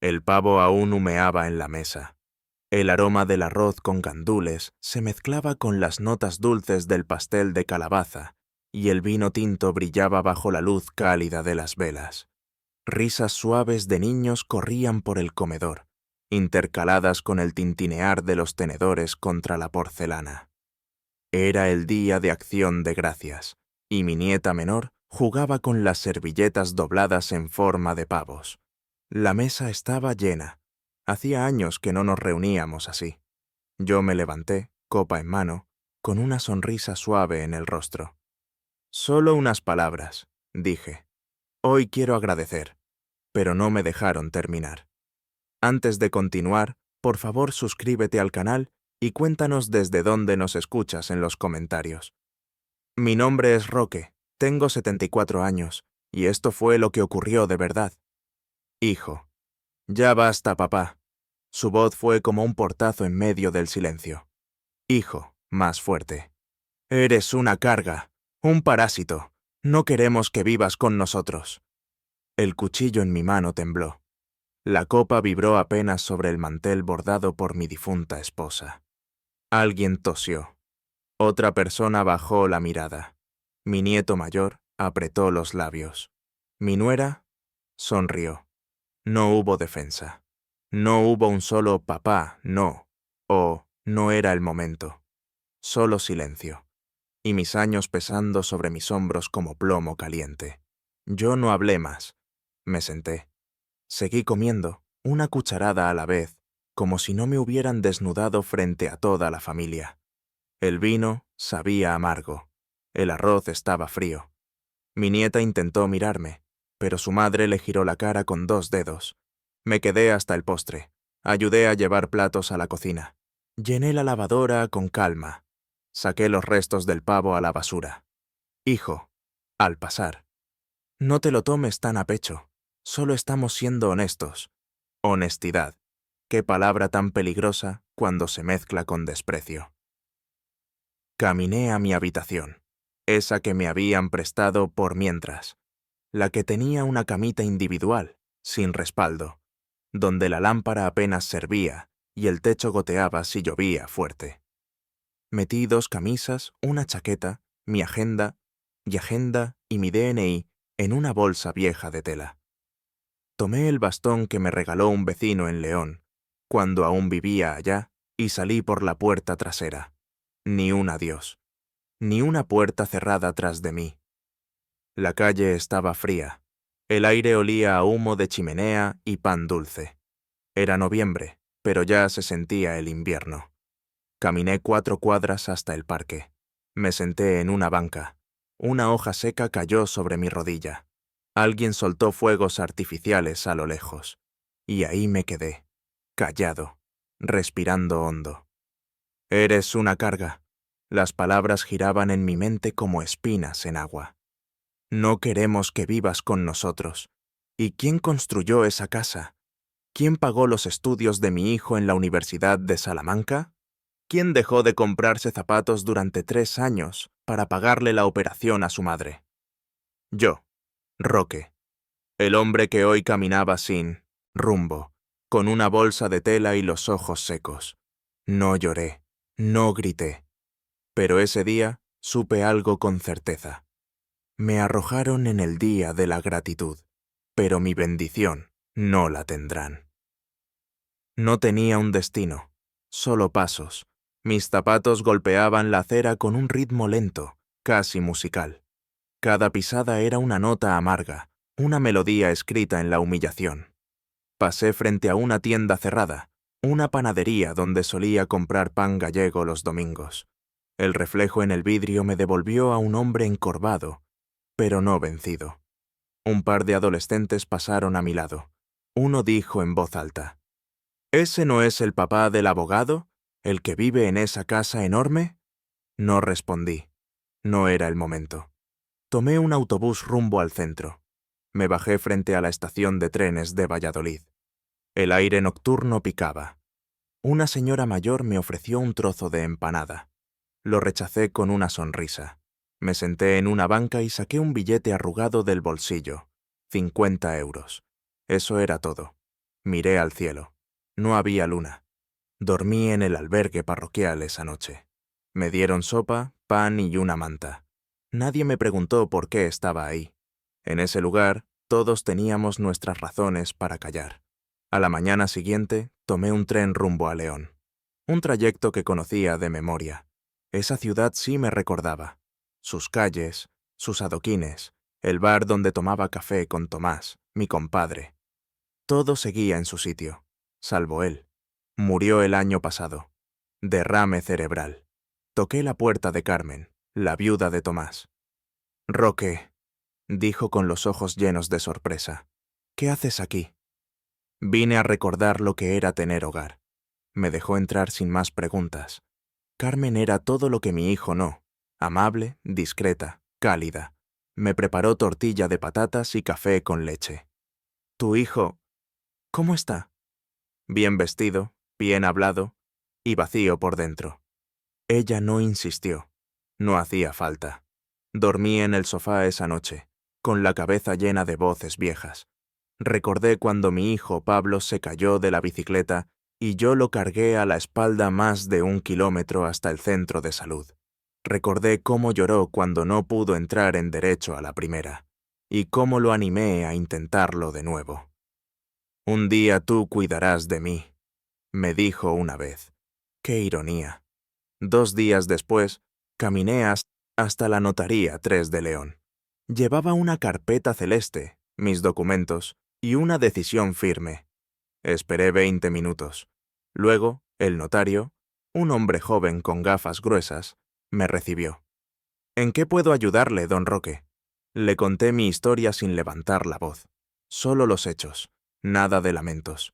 El pavo aún humeaba en la mesa. El aroma del arroz con gandules se mezclaba con las notas dulces del pastel de calabaza, y el vino tinto brillaba bajo la luz cálida de las velas. Risas suaves de niños corrían por el comedor, intercaladas con el tintinear de los tenedores contra la porcelana. Era el día de Acción de Gracias, y mi nieta menor jugaba con las servilletas dobladas en forma de pavos. La mesa estaba llena. Hacía años que no nos reuníamos así. Yo me levanté, copa en mano, con una sonrisa suave en el rostro. Solo unas palabras, dije. Hoy quiero agradecer, pero no me dejaron terminar. Antes de continuar, por favor suscríbete al canal y cuéntanos desde dónde nos escuchas en los comentarios. Mi nombre es Roque, tengo 74 años, y esto fue lo que ocurrió de verdad. Hijo. Ya basta, papá. Su voz fue como un portazo en medio del silencio. Hijo, más fuerte. Eres una carga, un parásito. No queremos que vivas con nosotros. El cuchillo en mi mano tembló. La copa vibró apenas sobre el mantel bordado por mi difunta esposa. Alguien tosió. Otra persona bajó la mirada. Mi nieto mayor apretó los labios. Mi nuera sonrió. No hubo defensa. No hubo un solo papá, no, o no era el momento. Solo silencio. Y mis años pesando sobre mis hombros como plomo caliente. Yo no hablé más. Me senté. Seguí comiendo, una cucharada a la vez, como si no me hubieran desnudado frente a toda la familia. El vino sabía amargo. El arroz estaba frío. Mi nieta intentó mirarme, pero su madre le giró la cara con 2 dedos. Me quedé hasta el postre. Ayudé a llevar platos a la cocina. Llené la lavadora con calma. Saqué los restos del pavo a la basura. Hijo, al pasar. No te lo tomes tan a pecho. Solo estamos siendo honestos. Honestidad. Qué palabra tan peligrosa cuando se mezcla con desprecio. Caminé a mi habitación, esa que me habían prestado por mientras, la que tenía una camita individual, sin respaldo, donde la lámpara apenas servía y el techo goteaba si llovía fuerte. Metí 2 camisas, una chaqueta, mi agenda y mi DNI en una bolsa vieja de tela. Tomé el bastón que me regaló un vecino en León, cuando aún vivía allá, y salí por la puerta trasera. Ni un adiós. Ni una puerta cerrada tras de mí. La calle estaba fría. El aire olía a humo de chimenea y pan dulce. Era noviembre, pero ya se sentía el invierno. Caminé 4 cuadras hasta el parque. Me senté en una banca. Una hoja seca cayó sobre mi rodilla. Alguien soltó fuegos artificiales a lo lejos. Y ahí me quedé, callado, respirando hondo. Eres una carga. Las palabras giraban en mi mente como espinas en agua. No queremos que vivas con nosotros. ¿Y quién construyó esa casa? ¿Quién pagó los estudios de mi hijo en la Universidad de Salamanca? ¿Quién dejó de comprarse zapatos durante 3 años para pagarle la operación a su madre? Yo, Roque, el hombre que hoy caminaba sin rumbo, con una bolsa de tela y los ojos secos. No lloré, no grité. Pero ese día supe algo con certeza. Me arrojaron en el día de la gratitud, pero mi bendición no la tendrán. No tenía un destino, solo pasos. Mis zapatos golpeaban la acera con un ritmo lento, casi musical. Cada pisada era una nota amarga, una melodía escrita en la humillación. Pasé frente a una tienda cerrada, una panadería donde solía comprar pan gallego los domingos. El reflejo en el vidrio me devolvió a un hombre encorvado, pero no vencido. Un par de adolescentes pasaron a mi lado. Uno dijo en voz alta: ¿Ese no es el papá del abogado, el que vive en esa casa enorme? No respondí. No era el momento. Tomé un autobús rumbo al centro. Me bajé frente a la estación de trenes de Valladolid. El aire nocturno picaba. Una señora mayor me ofreció un trozo de empanada. Lo rechacé con una sonrisa. Me senté en una banca y saqué un billete arrugado del bolsillo. 50 euros. Eso era todo. Miré al cielo. No había luna. Dormí en el albergue parroquial esa noche. Me dieron sopa, pan y una manta. Nadie me preguntó por qué estaba ahí. En ese lugar, todos teníamos nuestras razones para callar. A la mañana siguiente, tomé un tren rumbo a León. Un trayecto que conocía de memoria. Esa ciudad sí me recordaba. Sus calles, sus adoquines, el bar donde tomaba café con Tomás, mi compadre. Todo seguía en su sitio, salvo él. Murió el año pasado. Derrame cerebral. Toqué la puerta de Carmen, la viuda de Tomás. «Roque», dijo con los ojos llenos de sorpresa, «¿qué haces aquí?» Vine a recordar lo que era tener hogar. Me dejó entrar sin más preguntas. Carmen era todo lo que mi hijo no. Amable, discreta, cálida. Me preparó tortilla de patatas y café con leche. «¿Tu hijo cómo está?» Bien vestido, bien hablado y vacío por dentro. Ella no insistió. No hacía falta. Dormí en el sofá esa noche, con la cabeza llena de voces viejas. Recordé cuando mi hijo Pablo se cayó de la bicicleta y yo lo cargué a la espalda más de 1 kilómetro hasta el centro de salud. Recordé cómo lloró cuando no pudo entrar en derecho a la primera, y cómo lo animé a intentarlo de nuevo. «Un día tú cuidarás de mí», me dijo una vez. ¡Qué ironía! 2 días después, caminé hasta la notaría 3 de León. Llevaba una carpeta celeste, mis documentos y una decisión firme. Esperé 20 minutos. Luego, el notario, un hombre joven con gafas gruesas, me recibió. «¿En qué puedo ayudarle, don Roque?» Le conté mi historia sin levantar la voz. Solo los hechos, nada de lamentos.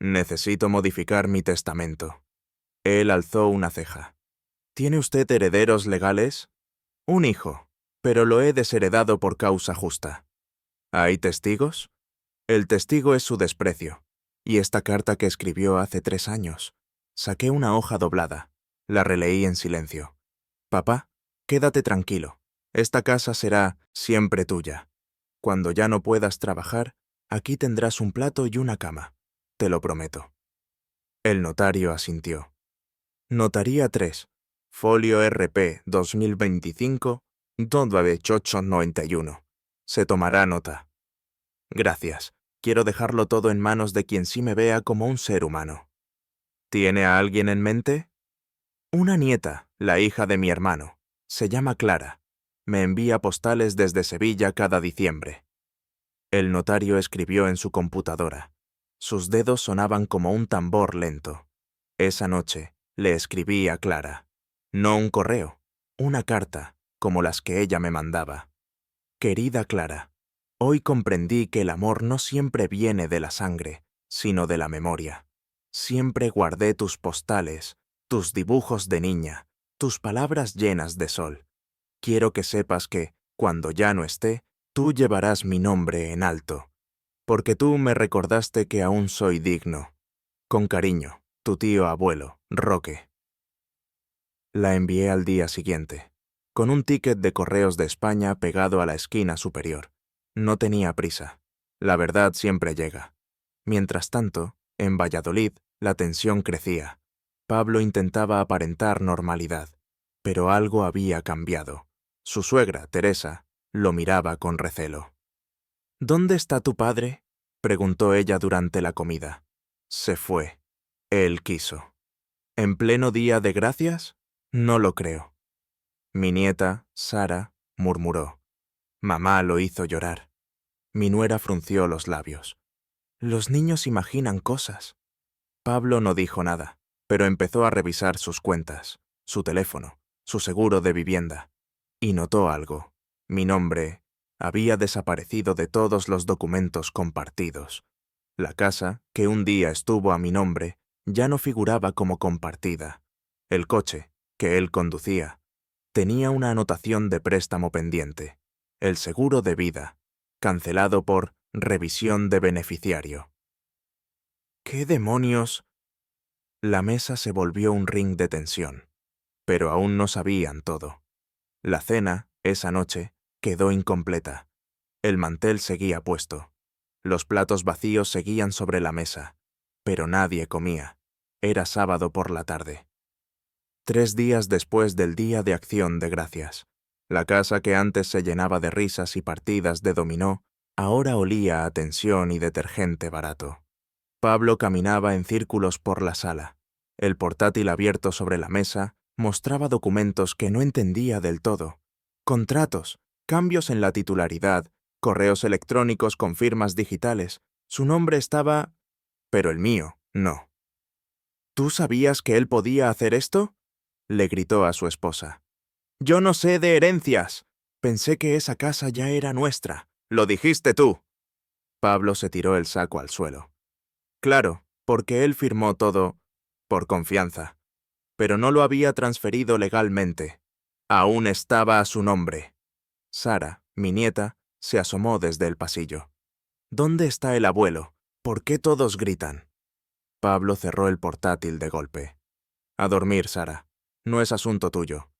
«Necesito modificar mi testamento». Él alzó una ceja. «¿Tiene usted herederos legales?» «Un hijo, pero lo he desheredado por causa justa». «¿Hay testigos?» «El testigo es su desprecio. Y esta carta que escribió hace 3 años». Saqué una hoja doblada. La releí en silencio. «Papá, quédate tranquilo. Esta casa será siempre tuya. Cuando ya no puedas trabajar, aquí tendrás un plato y una cama. Te lo prometo». El notario asintió. «Notaría 3. Folio RP 2025-2891. Se tomará nota». «Gracias. Quiero dejarlo todo en manos de quien sí me vea como un ser humano». «¿Tiene a alguien en mente?» «Una nieta, la hija de mi hermano. Se llama Clara. Me envía postales desde Sevilla cada diciembre». El notario escribió en su computadora. Sus dedos sonaban como un tambor lento. Esa noche le escribí a Clara. No un correo, una carta, como las que ella me mandaba. «Querida Clara, hoy comprendí que el amor no siempre viene de la sangre, sino de la memoria. Siempre guardé tus postales, tus dibujos de niña, tus palabras llenas de sol. Quiero que sepas que, cuando ya no esté, tú llevarás mi nombre en alto, porque tú me recordaste que aún soy digno. Con cariño, tu tío abuelo, Roque». La envié al día siguiente, con un ticket de Correos de España pegado a la esquina superior. No tenía prisa. La verdad siempre llega. Mientras tanto, en Valladolid, la tensión crecía. Pablo intentaba aparentar normalidad, pero algo había cambiado. Su suegra, Teresa, lo miraba con recelo. «¿Dónde está tu padre?», preguntó ella durante la comida. «Se fue. Él quiso». «¿En pleno día de gracias? No lo creo». Mi nieta, Sara, murmuró. «Mamá lo hizo llorar». Mi nuera frunció los labios. «Los niños imaginan cosas». Pablo no dijo nada, pero empezó a revisar sus cuentas, su teléfono, su seguro de vivienda. Y notó algo. Mi nombre había desaparecido de todos los documentos compartidos. La casa, que un día estuvo a mi nombre, ya no figuraba como compartida. El coche, que él conducía, tenía una anotación de préstamo pendiente. El seguro de vida, cancelado por revisión de beneficiario. «¿Qué demonios?» La mesa se volvió un ring de tensión, pero aún no sabían todo. La cena, esa noche, quedó incompleta. El mantel seguía puesto. Los platos vacíos seguían sobre la mesa, pero nadie comía. Era sábado por la tarde. 3 días después del Día de Acción de Gracias. La casa que antes se llenaba de risas y partidas de dominó, ahora olía a tensión y detergente barato. Pablo caminaba en círculos por la sala. El portátil abierto sobre la mesa mostraba documentos que no entendía del todo. Contratos, cambios en la titularidad, correos electrónicos con firmas digitales. Su nombre estaba... pero el mío, no. ¿Tú sabías que él podía hacer esto?, le gritó a su esposa. Yo no sé de herencias. Pensé que esa casa ya era nuestra. Lo dijiste tú. Pablo se tiró el saco al suelo. Claro, porque él firmó todo por confianza, pero no lo había transferido legalmente. Aún estaba a su nombre. Sara, mi nieta, se asomó desde el pasillo. ¿Dónde está el abuelo? ¿Por qué todos gritan? Pablo cerró el portátil de golpe. A dormir, Sara. No es asunto tuyo.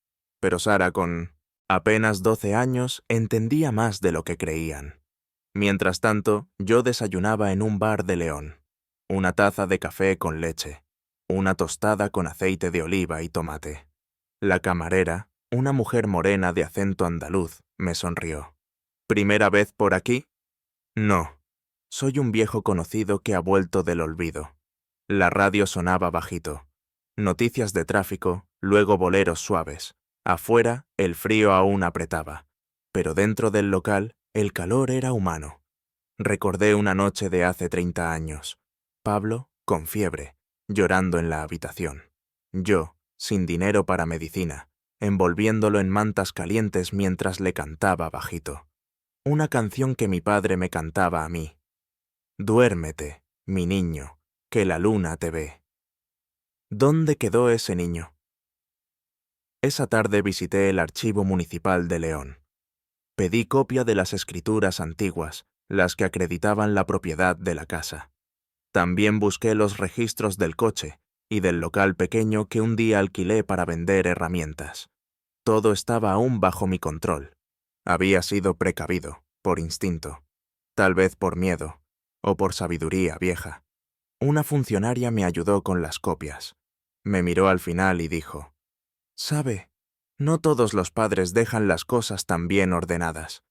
Pero Sara, con apenas 12 años, entendía más de lo que creían. Mientras tanto, yo desayunaba en un bar de León. Una taza de café con leche, una tostada con aceite de oliva y tomate. La camarera, una mujer morena de acento andaluz, me sonrió. ¿Primera vez por aquí? No. Soy un viejo conocido que ha vuelto del olvido. La radio sonaba bajito. Noticias de tráfico, luego boleros suaves. Afuera, el frío aún apretaba, pero dentro del local, el calor era humano. Recordé una noche de hace 30 años. Pablo, con fiebre, llorando en la habitación. Yo, sin dinero para medicina, envolviéndolo en mantas calientes mientras le cantaba bajito. Una canción que mi padre me cantaba a mí. Duérmete, mi niño, que la luna te ve. ¿Dónde quedó ese niño? Esa tarde visité el Archivo Municipal de León. Pedí copia de las escrituras antiguas, las que acreditaban la propiedad de la casa. También busqué los registros del coche y del local pequeño que un día alquilé para vender herramientas. Todo estaba aún bajo mi control. Había sido precavido, por instinto, tal vez por miedo, o por sabiduría vieja. Una funcionaria me ayudó con las copias. Me miró al final y dijo: «Sabe, no todos los padres dejan las cosas tan bien ordenadas.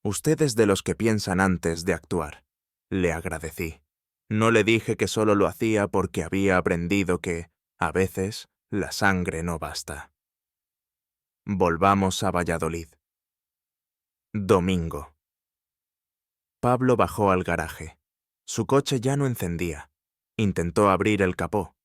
Usted es de los que piensan antes de actuar». Le agradecí. No le dije que solo lo hacía porque había aprendido que, a veces, la sangre no basta. Volvamos a Valladolid. Domingo. Pablo bajó al garaje. Su coche ya no encendía. Intentó abrir el capó.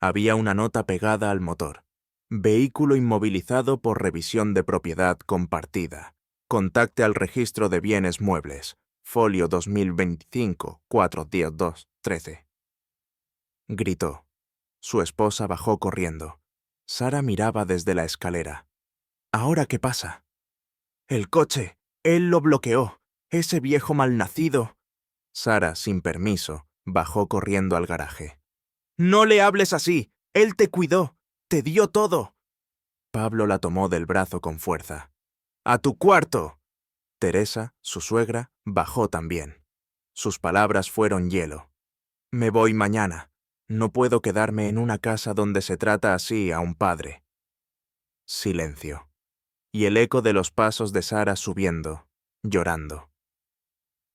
Había una nota pegada al motor. Vehículo inmovilizado por revisión de propiedad compartida. Contacte al registro de bienes muebles. Folio 2025, 4-10-2-13. Gritó. Su esposa bajó corriendo. Sara miraba desde la escalera. ¿Ahora qué pasa? El coche. Él lo bloqueó. Ese viejo malnacido. Sara, sin permiso, bajó corriendo al garaje. No le hables así. Él te cuidó. Te dio todo. Pablo la tomó del brazo con fuerza. ¡A tu cuarto! Teresa, su suegra, bajó también. Sus palabras fueron hielo. Me voy mañana. No puedo quedarme en una casa donde se trata así a un padre. Silencio. Y el eco de los pasos de Sara subiendo, llorando.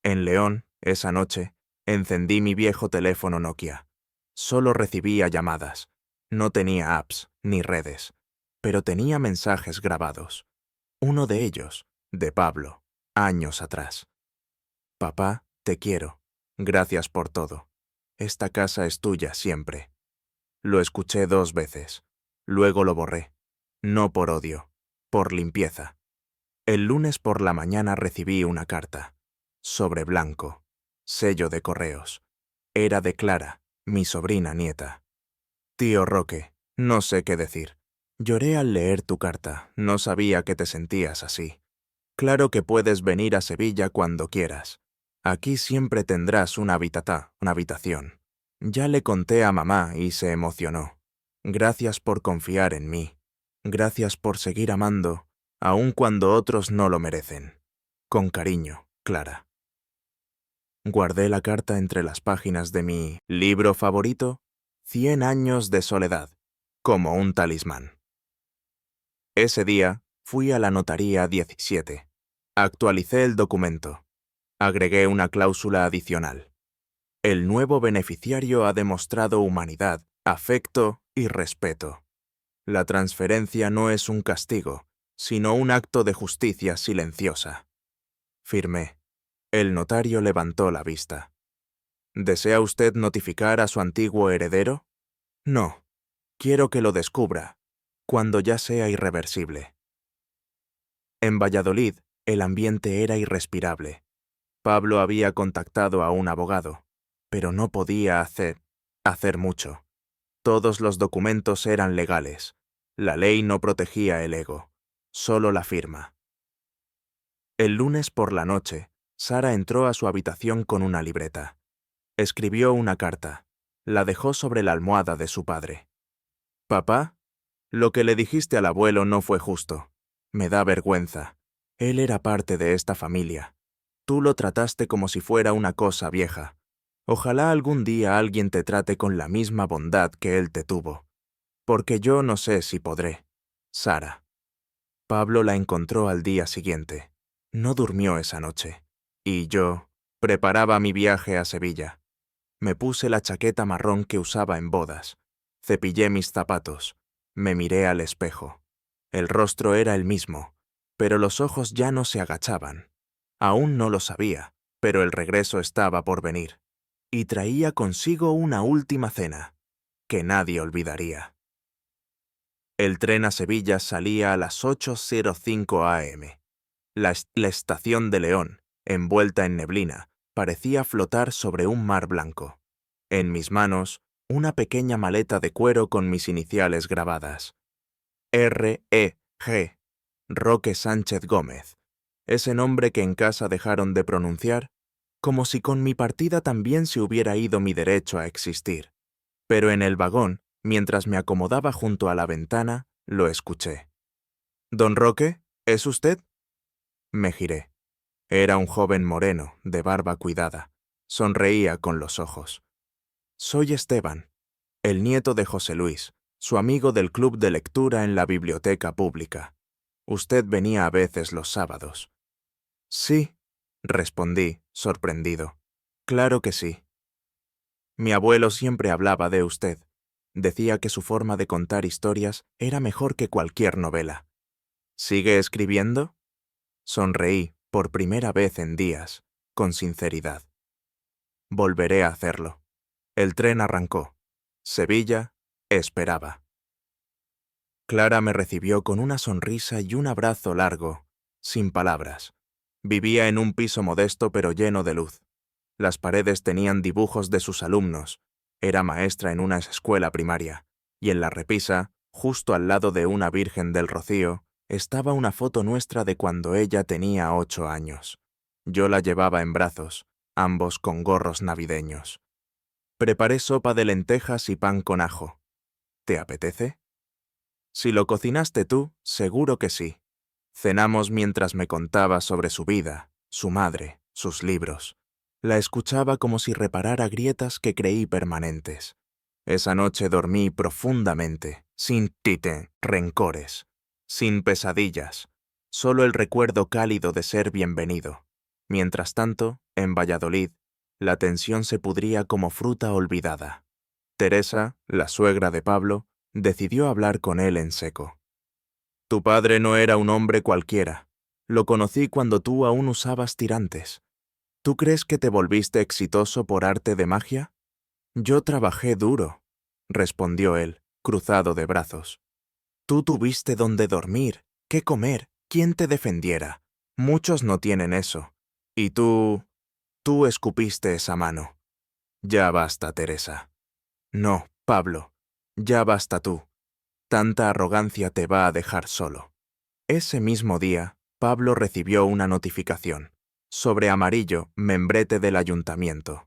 En León, esa noche, encendí mi viejo teléfono Nokia. Solo recibía llamadas. No tenía apps ni redes, pero tenía mensajes grabados. Uno de ellos, de Pablo, años atrás. Papá, te quiero. Gracias por todo. Esta casa es tuya siempre. Lo escuché 2 veces. Luego lo borré. No por odio, por limpieza. El lunes por la mañana recibí una carta. Sobre blanco. Sello de correos. Era de Clara, mi sobrina nieta. Tío Roque, no sé qué decir. Lloré al leer tu carta. No sabía que te sentías así. Claro que puedes venir a Sevilla cuando quieras. Aquí siempre tendrás una habitación. Ya le conté a mamá y se emocionó. Gracias por confiar en mí. Gracias por seguir amando, aun cuando otros no lo merecen. Con cariño, Clara. Guardé la carta entre las páginas de mi libro favorito, 100 años de soledad, como un talismán. Ese día fui a la notaría 17. Actualicé el documento. Agregué una cláusula adicional. El nuevo beneficiario ha demostrado humanidad, afecto y respeto. La transferencia no es un castigo, sino un acto de justicia silenciosa. Firmé. El notario levantó la vista. ¿Desea usted notificar a su antiguo heredero? No. Quiero que lo descubra, cuando ya sea irreversible. En Valladolid, el ambiente era irrespirable. Pablo había contactado a un abogado, pero no podía hacer mucho. Todos los documentos eran legales. La ley no protegía el ego, solo la firma. El lunes por la noche, Sara entró a su habitación con una libreta. Escribió una carta. La dejó sobre la almohada de su padre. «Papá, lo que le dijiste al abuelo no fue justo. Me da vergüenza. Él era parte de esta familia. Tú lo trataste como si fuera una cosa vieja. Ojalá algún día alguien te trate con la misma bondad que él te tuvo. Porque yo no sé si podré. Sara». Pablo la encontró al día siguiente. No durmió esa noche. Y yo preparaba mi viaje a Sevilla. Me puse la chaqueta marrón que usaba en bodas. Cepillé mis zapatos. Me miré al espejo. El rostro era el mismo, pero los ojos ya no se agachaban. Aún no lo sabía, pero el regreso estaba por venir. Y traía consigo una última cena, que nadie olvidaría. El tren a Sevilla salía a las 8:05 a.m. La estación de León, envuelta en neblina, parecía flotar sobre un mar blanco. En mis manos, una pequeña maleta de cuero con mis iniciales grabadas. R.E.G. Roque Sánchez Gómez. Ese nombre que en casa dejaron de pronunciar, como si con mi partida también se hubiera ido mi derecho a existir. Pero en el vagón, mientras me acomodaba junto a la ventana, lo escuché. «¿Don Roque? ¿Es usted?» Me giré. Era un joven moreno, de barba cuidada. Sonreía con los ojos. «Soy Esteban, el nieto de José Luis, su amigo del club de lectura en la biblioteca pública. Usted venía a veces los sábados». «Sí», respondí, sorprendido. «Claro que sí». Mi abuelo siempre hablaba de usted. Decía que su forma de contar historias era mejor que cualquier novela. ¿Sigue escribiendo? Sonreí, por primera vez en días, con sinceridad. Volveré a hacerlo. El tren arrancó. Sevilla esperaba. Clara me recibió con una sonrisa y un abrazo largo, sin palabras. Vivía en un piso modesto pero lleno de luz. Las paredes tenían dibujos de sus alumnos. Era maestra en una escuela primaria, y en la repisa, justo al lado de una Virgen del Rocío, estaba una foto nuestra de cuando ella tenía 8 años. Yo la llevaba en brazos, ambos con gorros navideños. Preparé sopa de lentejas y pan con ajo. ¿Te apetece? Si lo cocinaste tú, seguro que sí. Cenamos mientras me contaba sobre su vida, su madre, sus libros. La escuchaba como si reparara grietas que creí permanentes. Esa noche dormí profundamente, sin rencores, sin pesadillas, solo el recuerdo cálido de ser bienvenido. Mientras tanto, en Valladolid, la tensión se pudría como fruta olvidada. Teresa, la suegra de Pablo, decidió hablar con él en seco. «Tu padre no era un hombre cualquiera. Lo conocí cuando tú aún usabas tirantes. ¿Tú crees que te volviste exitoso por arte de magia?» «Yo trabajé duro», respondió él, cruzado de brazos. «Tú tuviste dónde dormir, qué comer, quién te defendiera. Muchos no tienen eso. Y tú escupiste esa mano. Ya basta, Teresa». «No, Pablo, ya basta tú. Tanta arrogancia te va a dejar solo». Ese mismo día, Pablo recibió una notificación. Sobre amarillo, membrete del ayuntamiento.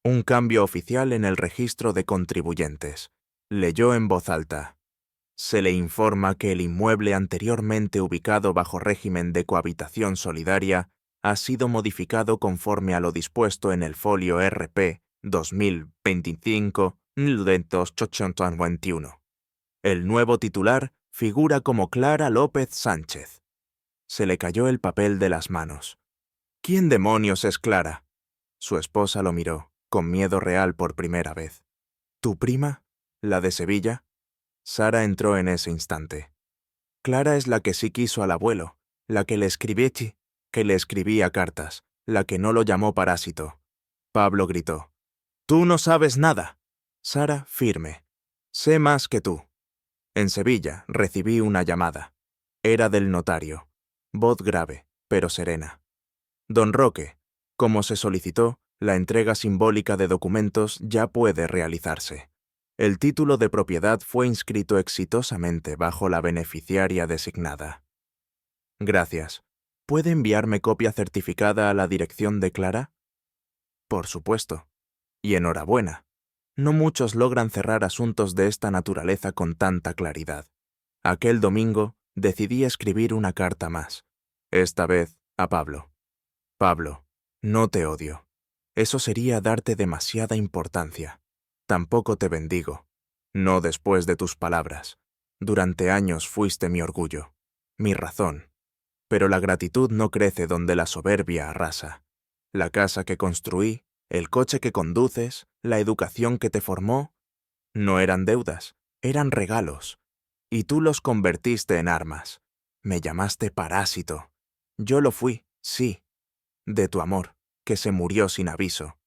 Un cambio oficial en el registro de contribuyentes. Leyó en voz alta. Se le informa que el inmueble anteriormente ubicado bajo régimen de cohabitación solidaria ha sido modificado conforme a lo dispuesto en el folio RP 2025-1921. El nuevo titular figura como Clara López Sánchez. Se le cayó el papel de las manos. ¿Quién demonios es Clara? Su esposa lo miró, con miedo real por primera vez. ¿Tu prima? ¿La de Sevilla? Sara entró en ese instante. Clara es la que sí quiso al abuelo, la que le escribía cartas, la que no lo llamó parásito. Pablo gritó. «¡Tú no sabes nada!» Sara, firme. «Sé más que tú». En Sevilla recibí una llamada. Era del notario. Voz grave, pero serena. «Don Roque, como se solicitó, la entrega simbólica de documentos ya puede realizarse. El título de propiedad fue inscrito exitosamente bajo la beneficiaria designada». «Gracias. ¿Puede enviarme copia certificada a la dirección de Clara?» «Por supuesto. Y enhorabuena. No muchos logran cerrar asuntos de esta naturaleza con tanta claridad. Aquel domingo decidí escribir una carta más. Esta vez a Pablo. Pablo, no te odio. Eso sería darte demasiada importancia. Tampoco te bendigo. No después de tus palabras. Durante años fuiste mi orgullo, mi razón. Pero la gratitud no crece donde la soberbia arrasa. La casa que construí, el coche que conduces, la educación que te formó, no eran deudas, eran regalos. Y tú los convertiste en armas. Me llamaste parásito. Yo lo fui, sí, de tu amor, que se murió sin aviso.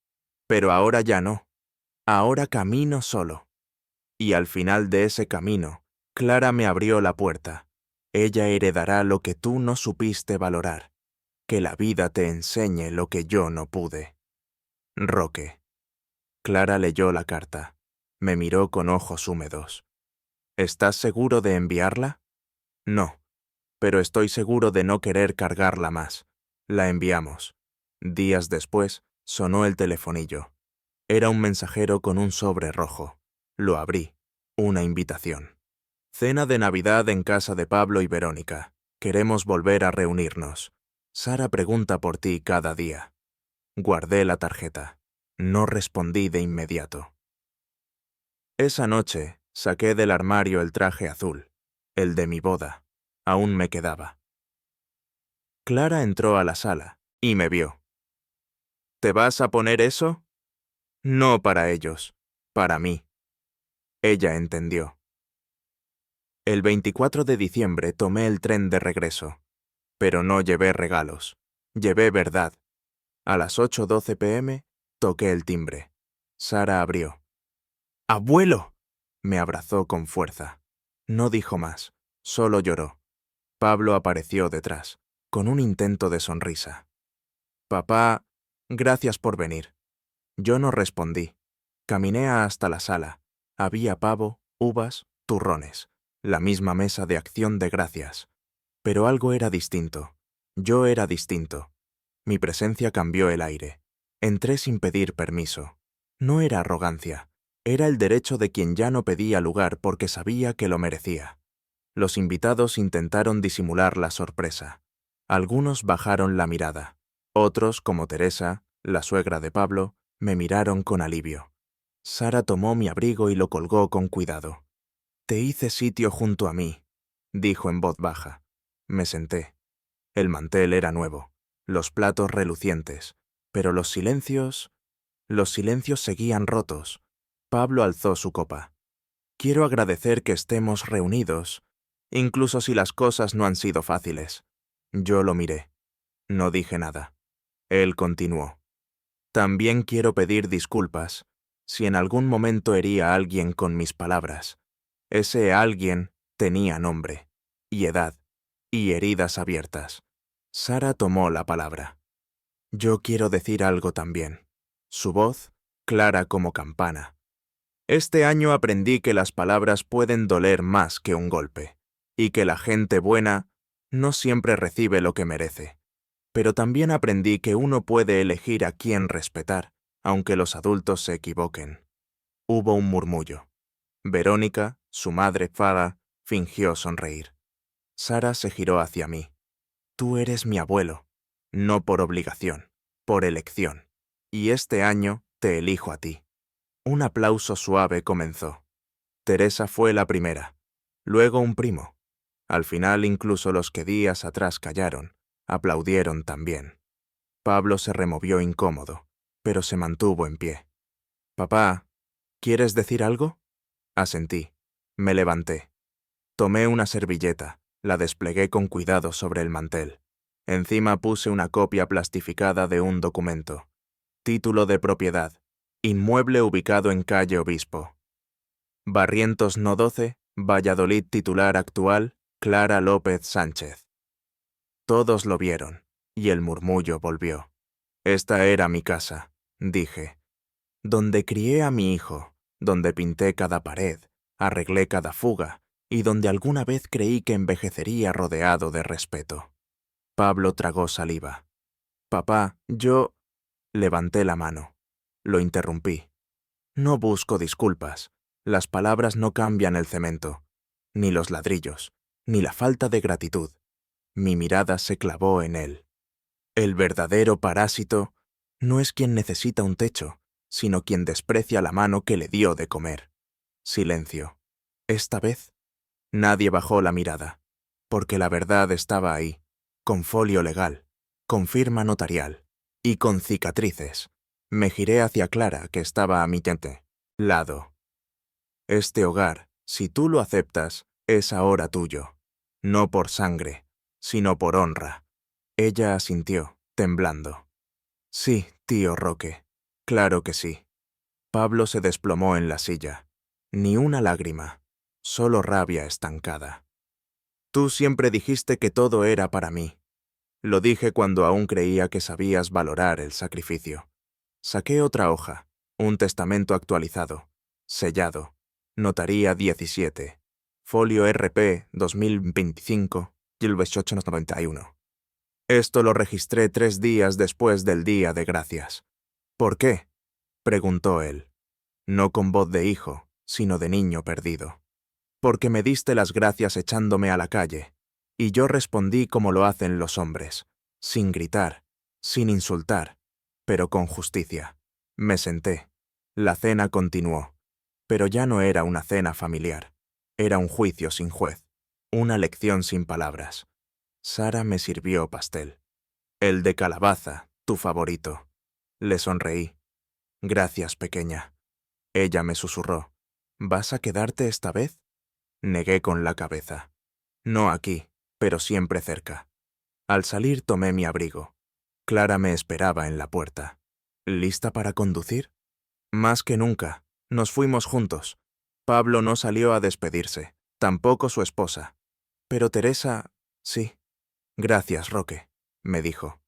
Pero ahora ya no. Ahora camino solo. Y al final de ese camino, Clara me abrió la puerta. Ella heredará lo que tú no supiste valorar. Que la vida te enseñe lo que yo no pude. Roque. Clara leyó la carta. Me miró con ojos húmedos. ¿Estás seguro de enviarla? No, pero estoy seguro de no querer cargarla más. La enviamos. Días después, sonó el telefonillo. Era un mensajero con un sobre rojo. Lo abrí. Una invitación. Cena de Navidad en casa de Pablo y Verónica. Queremos volver a reunirnos. Sara pregunta por ti cada día. Guardé la tarjeta. No respondí de inmediato. Esa noche saqué del armario el traje azul, el de mi boda. Aún me quedaba. Clara entró a la sala y me vio. ¿Te vas a poner eso? No para ellos, para mí. Ella entendió. El 24 de diciembre tomé el tren de regreso, pero no llevé regalos, llevé verdad. A las 8:12 p.m. toqué el timbre. Sara abrió. ¡Abuelo! Me abrazó con fuerza. No dijo más, solo lloró. Pablo apareció detrás, con un intento de sonrisa. Papá, gracias por venir. Yo no respondí. Caminé hasta la sala. Había pavo, uvas, turrones. La misma mesa de acción de gracias. Pero algo era distinto. Yo era distinto. Mi presencia cambió el aire. Entré sin pedir permiso. No era arrogancia. Era el derecho de quien ya no pedía lugar porque sabía que lo merecía. Los invitados intentaron disimular la sorpresa. Algunos bajaron la mirada. Otros, como Teresa, la suegra de Pablo, me miraron con alivio. Sara tomó mi abrigo y lo colgó con cuidado. «Te hice sitio junto a mí», dijo en voz baja. Me senté. El mantel era nuevo, los platos relucientes, pero los silencios seguían rotos. Pablo alzó su copa. «Quiero agradecer que estemos reunidos, incluso si las cosas no han sido fáciles». Yo lo miré. No dije nada. Él continuó. «También quiero pedir disculpas si en algún momento herí a alguien con mis palabras. Ese alguien tenía nombre, y edad, y heridas abiertas». Sara tomó la palabra. «Yo quiero decir algo también». Su voz, clara como campana. «Este año aprendí que las palabras pueden doler más que un golpe, y que la gente buena no siempre recibe lo que merece. Pero también aprendí que uno puede elegir a quién respetar, aunque los adultos se equivoquen». Hubo un murmullo. Verónica, su madre Fara, fingió sonreír. Sara se giró hacia mí. «Tú eres mi abuelo». no por obligación, por elección. Y este año te elijo a ti. Un aplauso suave comenzó. Teresa fue la primera, luego un primo. Al final incluso los que días atrás callaron, aplaudieron también. Pablo se removió incómodo, pero se mantuvo en pie. «Papá, ¿quieres decir algo?» Asentí. Me levanté. Tomé una servilleta, la desplegué con cuidado sobre el mantel. Encima puse una copia plastificada de un documento. Título de propiedad. Inmueble ubicado en calle Obispo. Barrientos No 12, Valladolid titular actual, Clara López Sánchez. Todos lo vieron, y el murmullo volvió. Esta era mi casa, dije. Donde crié a mi hijo, donde pinté cada pared, arreglé cada fuga, y donde alguna vez creí que envejecería rodeado de respeto. Pablo tragó saliva. «Papá, yo...» Levanté la mano. Lo interrumpí. «No busco disculpas. Las palabras no cambian el cemento, ni los ladrillos, ni la falta de gratitud». Mi mirada se clavó en él. El verdadero parásito no es quien necesita un techo, sino quien desprecia la mano que le dio de comer. Silencio. Esta vez, nadie bajó la mirada, porque la verdad estaba ahí, con folio legal, con firma notarial y con cicatrices. Me giré hacia Clara, que estaba a mi lado. Este hogar, si tú lo aceptas, es ahora tuyo, no por sangre, sino por honra. Ella asintió, temblando. Sí, tío Roque, claro que sí. Pablo se desplomó en la silla. Ni una lágrima, solo rabia estancada. Tú siempre dijiste que todo era para mí. Lo dije cuando aún creía que sabías valorar el sacrificio. Saqué otra hoja, un testamento actualizado, sellado, notaría 17, folio RP 2025, 1891. Esto lo registré 3 días después del Día de Gracias. ¿Por qué?, preguntó él, no con voz de hijo, sino de niño perdido. Porque me diste las gracias echándome a la calle, y yo respondí como lo hacen los hombres, sin gritar, sin insultar, pero con justicia. Me senté. La cena continuó, pero ya no era una cena familiar, era un juicio sin juez, una lección sin palabras. Sara me sirvió pastel. El de calabaza, tu favorito. Le sonreí. Gracias, pequeña. Ella me susurró. ¿Vas a quedarte esta vez? Negué con la cabeza. No aquí, pero siempre cerca. Al salir tomé mi abrigo. Clara me esperaba en la puerta. ¿Lista para conducir? Más que nunca. Nos fuimos juntos. Pablo no salió a despedirse, tampoco su esposa. Pero Teresa, sí. Gracias, Roque, me dijo.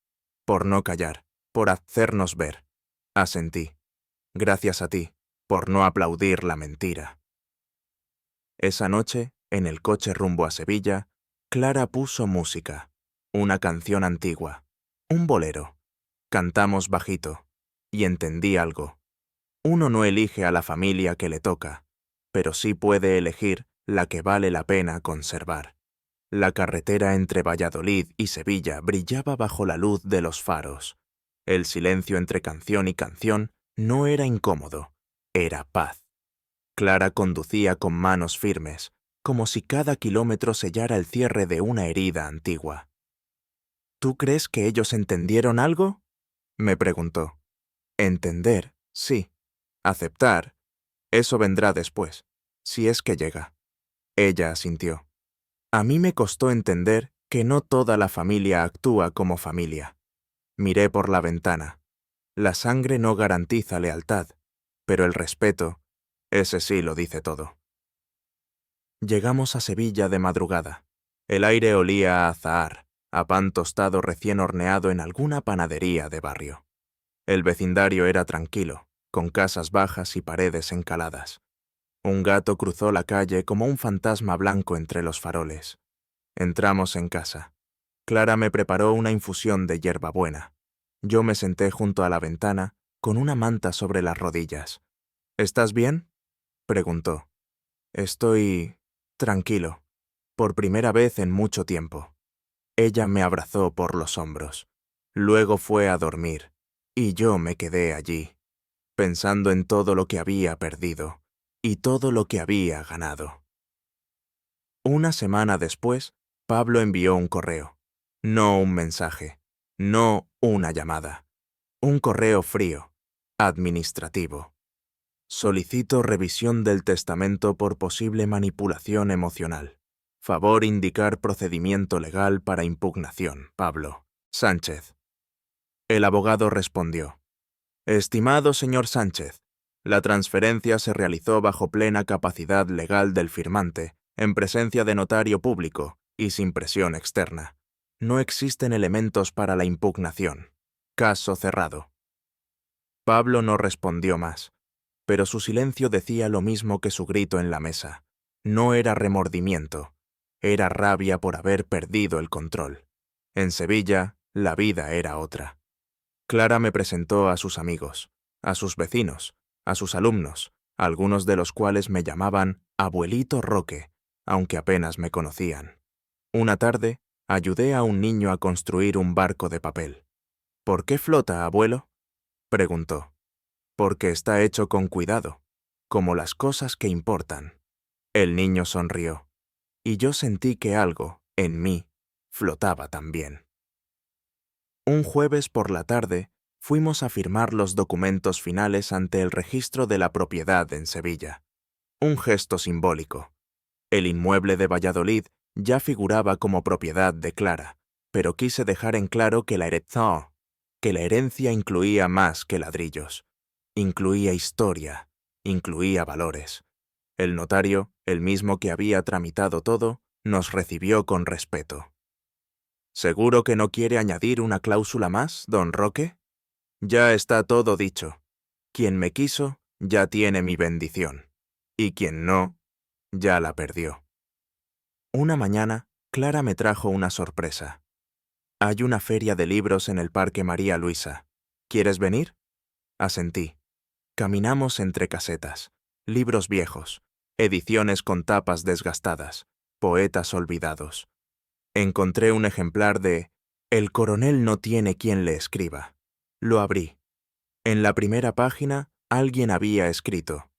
Por no callar, por hacernos ver. Asentí. Gracias a ti, por no aplaudir la mentira. Esa noche, en el coche rumbo a Sevilla, Clara puso música, una canción antigua, un bolero. Cantamos bajito, y entendí algo. Uno no elige a la familia que le toca, pero sí puede elegir la que vale la pena conservar. La carretera entre Valladolid y Sevilla brillaba bajo la luz de los faros. El silencio entre canción y canción no era incómodo, era paz. Clara conducía con manos firmes, como si cada kilómetro sellara el cierre de una herida antigua. ¿Tú crees que ellos entendieron algo?, me preguntó. Entender, sí. Aceptar, eso vendrá después, si es que llega. Ella asintió. A mí me costó entender que no toda la familia actúa como familia. Miré por la ventana. La sangre no garantiza lealtad, pero el respeto, ese sí lo dice todo. Llegamos a Sevilla de madrugada. El aire olía a azahar, a pan tostado recién horneado en alguna panadería de barrio. El vecindario era tranquilo, con casas bajas y paredes encaladas. Un gato cruzó la calle como un fantasma blanco entre los faroles. Entramos en casa. Clara me preparó una infusión de hierbabuena. Yo me senté junto a la ventana, con una manta sobre las rodillas. ¿Estás bien?, preguntó. Estoy tranquilo, por primera vez en mucho tiempo. Ella me abrazó por los hombros. Luego fue a dormir, y yo me quedé allí, pensando en todo lo que había perdido y todo lo que había ganado. Una semana después, Pablo envió un correo, no un mensaje, no una llamada, un correo frío, administrativo. Solicito revisión del testamento por posible manipulación emocional. Favor indicar procedimiento legal para impugnación, Pablo Sánchez. El abogado respondió: Estimado señor Sánchez, la transferencia se realizó bajo plena capacidad legal del firmante, en presencia de notario público y sin presión externa. No existen elementos para la impugnación. Caso cerrado. Pablo no respondió más, pero su silencio decía lo mismo que su grito en la mesa. No era remordimiento, era rabia por haber perdido el control. En Sevilla, la vida era otra. Clara me presentó a sus amigos, a sus vecinos, a sus alumnos, algunos de los cuales me llamaban Abuelito Roque, aunque apenas me conocían. Una tarde, ayudé a un niño a construir un barco de papel. ¿Por qué flota, abuelo?, preguntó. Porque está hecho con cuidado, como las cosas que importan. El niño sonrió, y yo sentí que algo, en mí, flotaba también. Un jueves por la tarde, fuimos a firmar los documentos finales ante el registro de la propiedad en Sevilla. Un gesto simbólico. El inmueble de Valladolid ya figuraba como propiedad de Clara, pero quise dejar en claro que la herencia incluía más que ladrillos. Incluía historia, incluía valores. El notario, el mismo que había tramitado todo, nos recibió con respeto. ¿Seguro que no quiere añadir una cláusula más, don Roque? Ya está todo dicho. Quien me quiso, ya tiene mi bendición. Y quien no, ya la perdió. Una mañana, Clara me trajo una sorpresa. Hay una feria de libros en el Parque María Luisa. ¿Quieres venir? Asentí. Caminamos entre casetas, libros viejos, ediciones con tapas desgastadas, poetas olvidados. Encontré un ejemplar de El coronel no tiene quien le escriba. Lo abrí. En la primera página, alguien había escrito: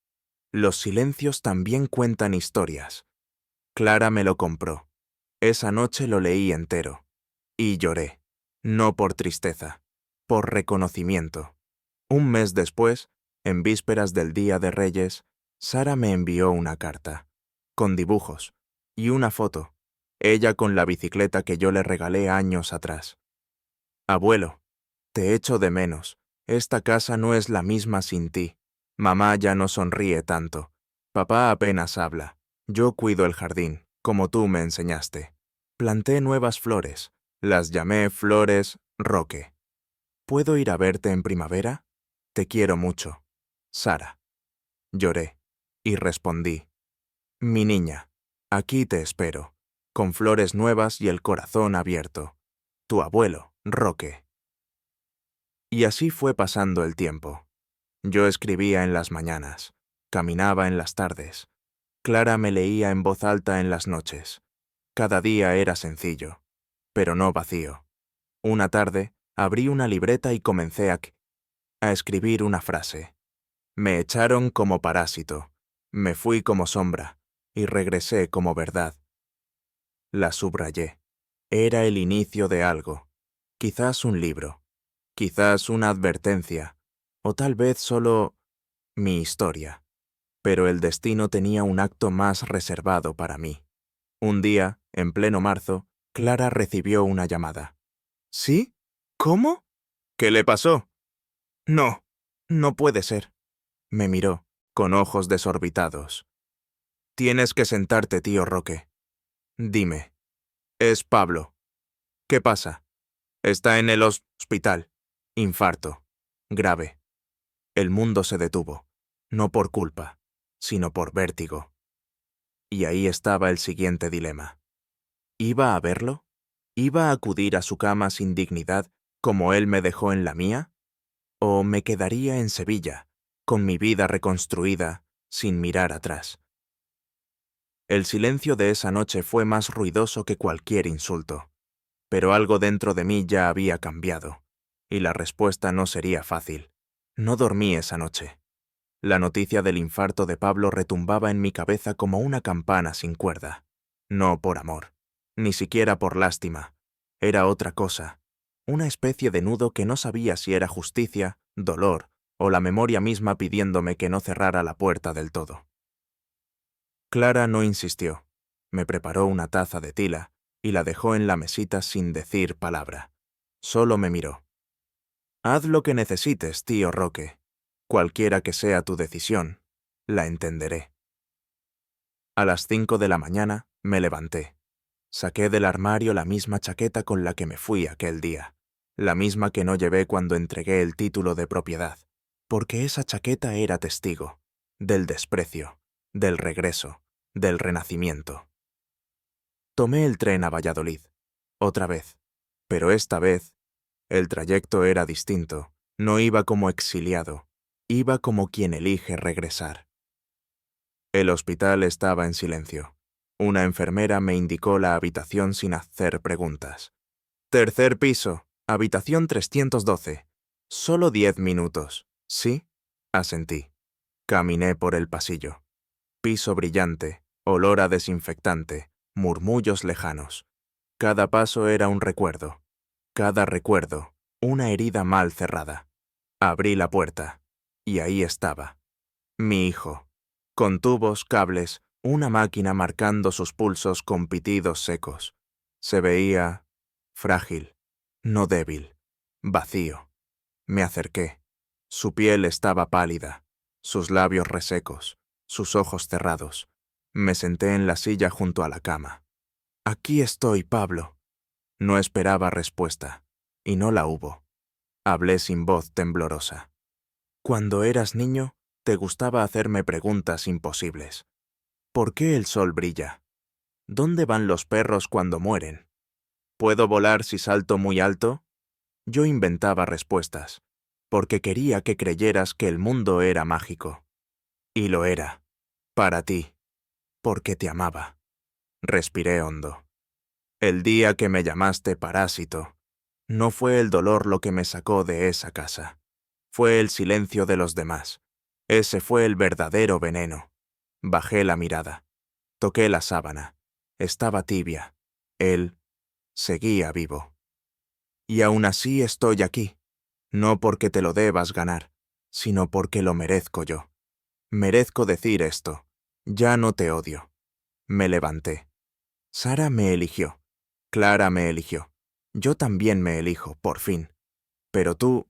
Los silencios también cuentan historias. Clara me lo compró. Esa noche lo leí entero. Y lloré. No por tristeza, por reconocimiento. Un mes después, en vísperas del Día de Reyes, Sara me envió una carta, con dibujos, y una foto, ella con la bicicleta que yo le regalé años atrás. Abuelo, te echo de menos. Esta casa no es la misma sin ti. Mamá ya no sonríe tanto. Papá apenas habla. Yo cuido el jardín, como tú me enseñaste. Planté nuevas flores. Las llamé Flores Roque. ¿Puedo ir a verte en primavera? Te quiero mucho. Sara. Lloré y respondí: Mi niña, aquí te espero, con flores nuevas y el corazón abierto. Tu abuelo, Roque. Y así fue pasando el tiempo. Yo escribía en las mañanas, caminaba en las tardes. Clara me leía en voz alta en las noches. Cada día era sencillo, pero no vacío. Una tarde, abrí una libreta y comencé a escribir una frase. Me echaron como parásito, me fui como sombra, y regresé como verdad. La subrayé. Era el inicio de algo, quizás un libro, quizás una advertencia, o tal vez solo mi historia. Pero el destino tenía un acto más reservado para mí. Un día, en pleno marzo, Clara recibió una llamada. ¿Sí? ¿Cómo? ¿Qué le pasó? No, no puede ser. Me miró, con ojos desorbitados. Tienes que sentarte, tío Roque. Dime. Es Pablo. ¿Qué pasa? Está en el hospital. Infarto. Grave. El mundo se detuvo, no por culpa, sino por vértigo. Y ahí estaba el siguiente dilema. ¿Iba a verlo? ¿Iba a acudir a su cama sin dignidad, como él me dejó en la mía? ¿O me quedaría en Sevilla, con mi vida reconstruida, sin mirar atrás? El silencio de esa noche fue más ruidoso que cualquier insulto, pero algo dentro de mí ya había cambiado. y la respuesta no sería fácil. No dormí esa noche. La noticia del infarto de Pablo retumbaba en mi cabeza como una campana sin cuerda. No por amor, ni siquiera por lástima. Era otra cosa, una especie de nudo que no sabía si era justicia, dolor o la memoria misma pidiéndome que no cerrara la puerta del todo. Clara no insistió. Me preparó una taza de tila y la dejó en la mesita sin decir palabra. Solo me miró. Haz lo que necesites, tío Roque. Cualquiera que sea tu decisión, la entenderé. A las 5 de la mañana me levanté. Saqué del armario la misma chaqueta con la que me fui aquel día, la misma que no llevé cuando entregué el título de propiedad, porque esa chaqueta era testigo del desprecio, del regreso, del renacimiento. Tomé el tren a Valladolid, otra vez, pero esta vez el trayecto era distinto. No iba como exiliado, iba como quien elige regresar. El hospital estaba en silencio. Una enfermera me indicó la habitación sin hacer preguntas. Tercer piso, habitación 312. Solo 10 minutos. ¿Sí? Asentí. Caminé por el pasillo. Piso brillante, olor a desinfectante, murmullos lejanos. Cada paso era un recuerdo. Cada recuerdo, una herida mal cerrada. Abrí la puerta, y ahí estaba. Mi hijo, con tubos, cables, una máquina marcando sus pulsos con pitidos secos. Se veía frágil, no débil, vacío. Me acerqué. Su piel estaba pálida, sus labios resecos, sus ojos cerrados. Me senté en la silla junto a la cama. Aquí estoy, Pablo. No esperaba respuesta, y no la hubo. Hablé sin voz temblorosa. Cuando eras niño, te gustaba hacerme preguntas imposibles. ¿Por qué el sol brilla? ¿Dónde van los perros cuando mueren? ¿Puedo volar si salto muy alto? Yo inventaba respuestas, porque quería que creyeras que el mundo era mágico. Y lo era, para ti, porque te amaba. Respiré hondo. El día que me llamaste parásito, no fue el dolor lo que me sacó de esa casa. Fue el silencio de los demás. Ese fue el verdadero veneno. Bajé la mirada. Toqué la sábana. Estaba tibia. Él seguía vivo. Y aún así estoy aquí. No porque te lo debas ganar, sino porque lo merezco yo. Merezco decir esto. Ya no te odio. Me levanté. Sara me eligió. Clara me eligió. Yo también me elijo, por fin. Pero tú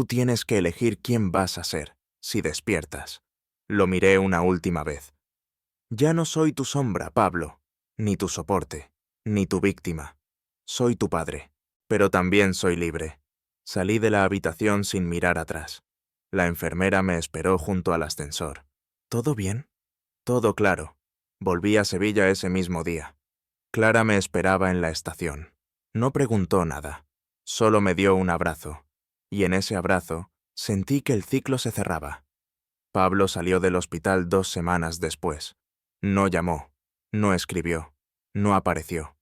tienes que elegir quién vas a ser, si despiertas. Lo miré una última vez. Ya no soy tu sombra, Pablo, ni tu soporte, ni tu víctima. Soy tu padre, pero también soy libre. Salí de la habitación sin mirar atrás. La enfermera me esperó junto al ascensor. ¿Todo bien? Todo claro. Volví a Sevilla ese mismo día. Clara me esperaba en la estación. No preguntó nada, solo me dio un abrazo, y en ese abrazo sentí que el ciclo se cerraba. Pablo salió del hospital 2 semanas después. No llamó, no escribió, no apareció.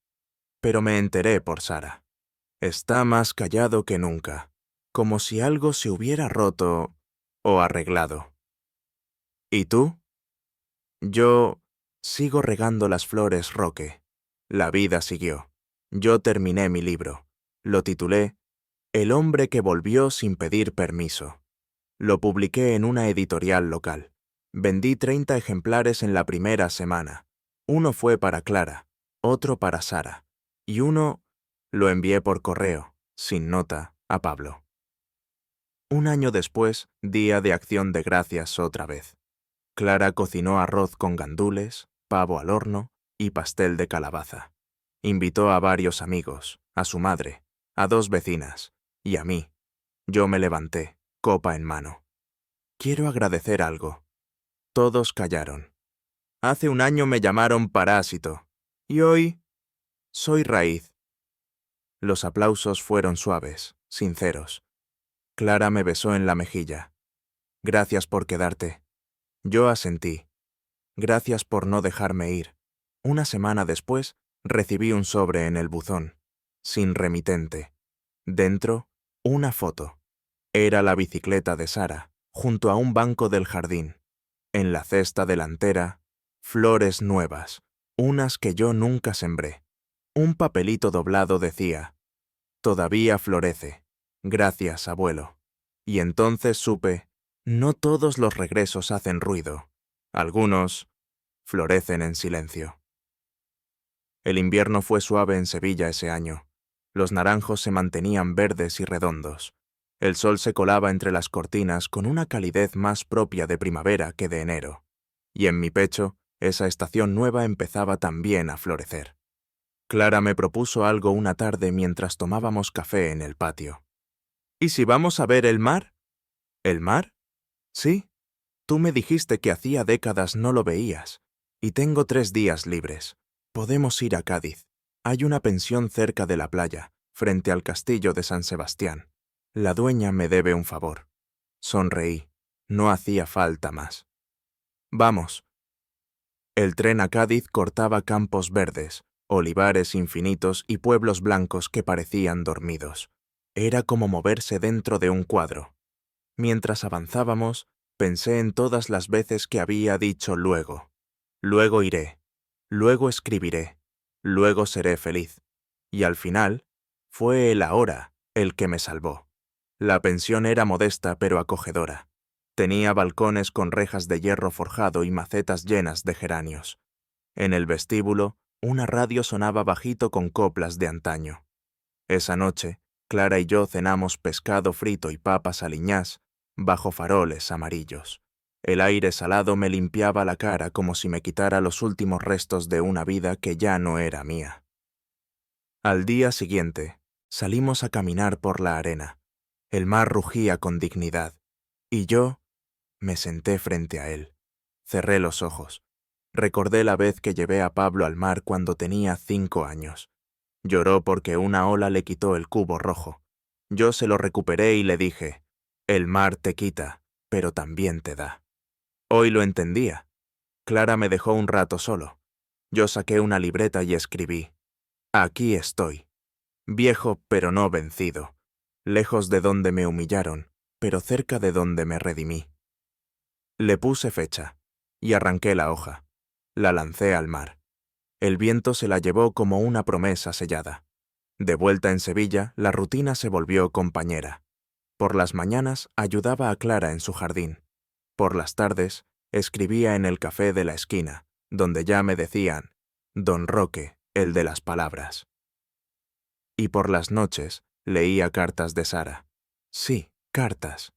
Pero me enteré por Sara. Está más callado que nunca, como si algo se hubiera roto o arreglado. ¿Y tú? Yo sigo regando las flores, Roque. La vida siguió. Yo terminé mi libro. Lo titulé El hombre que volvió sin pedir permiso. Lo publiqué en una editorial local. Vendí 30 ejemplares en la primera semana. Uno fue para Clara, otro para Sara, y uno lo envié por correo, sin nota, a Pablo. Un año después, día de Acción de Gracias otra vez. Clara cocinó arroz con gandules, pavo al horno y pastel de calabaza. Invitó a varios amigos, a su madre, a 2 vecinas, y a mí. Yo me levanté, copa en mano. Quiero agradecer algo. Todos callaron. Hace un año me llamaron parásito, y hoy soy raíz. Los aplausos fueron suaves, sinceros. Clara me besó en la mejilla. Gracias por quedarte. Yo asentí. Gracias por no dejarme ir. Una semana después, recibí un sobre en el buzón, sin remitente. Dentro, Una foto. Era la bicicleta de Sara, junto a un banco del jardín. En la cesta delantera, flores nuevas, unas que yo nunca sembré. Un papelito doblado decía: «Todavía florece. Gracias, abuelo». Y entonces supe, no todos los regresos hacen ruido. Algunos florecen en silencio. El invierno fue suave en Sevilla ese año. Los naranjos se mantenían verdes y redondos. El sol se colaba entre las cortinas con una calidez más propia de primavera que de enero. Y en mi pecho, esa estación nueva empezaba también a florecer. Clara me propuso algo una tarde mientras tomábamos café en el patio. «¿Y si vamos a ver el mar?» «¿El mar?» «Sí. Tú me dijiste que hacía décadas no lo veías. Y tengo 3 días libres. Podemos ir a Cádiz. Hay una pensión cerca de la playa, frente al castillo de San Sebastián. La dueña me debe un favor». Sonreí. No hacía falta más. «Vamos». El tren a Cádiz cortaba campos verdes, olivares infinitos y pueblos blancos que parecían dormidos. Era como moverse dentro de un cuadro. Mientras avanzábamos, pensé en todas las veces que había dicho luego. Luego iré, luego escribiré, luego seré feliz. Y al final, fue el ahora el que me salvó. La pensión era modesta pero acogedora. Tenía balcones con rejas de hierro forjado y macetas llenas de geranios. En el vestíbulo, una radio sonaba bajito con coplas de antaño. Esa noche, Clara y yo cenamos pescado frito y papas aliñás bajo faroles amarillos. El aire salado me limpiaba la cara como si me quitara los últimos restos de una vida que ya no era mía. Al día siguiente, salimos a caminar por la arena. El mar rugía con dignidad, y yo me senté frente a él. Cerré los ojos. Recordé la vez que llevé a Pablo al mar cuando tenía 5 años. Lloró porque una ola le quitó el cubo rojo. Yo se lo recuperé y le dije: «El mar te quita, pero también te da». Hoy lo entendía. Clara me dejó un rato solo. Yo saqué una libreta y escribí: «Aquí estoy, viejo pero no vencido, lejos de donde me humillaron, pero cerca de donde me redimí». Le puse fecha, y arranqué la hoja. La lancé al mar. El viento se la llevó como una promesa sellada. De vuelta en Sevilla, la rutina se volvió compañera. Por las mañanas ayudaba a Clara en su jardín. Por las tardes escribía en el café de la esquina, donde ya me decían «Don Roque, el de las palabras». Y por las noches leía cartas de Sara. Sí, cartas.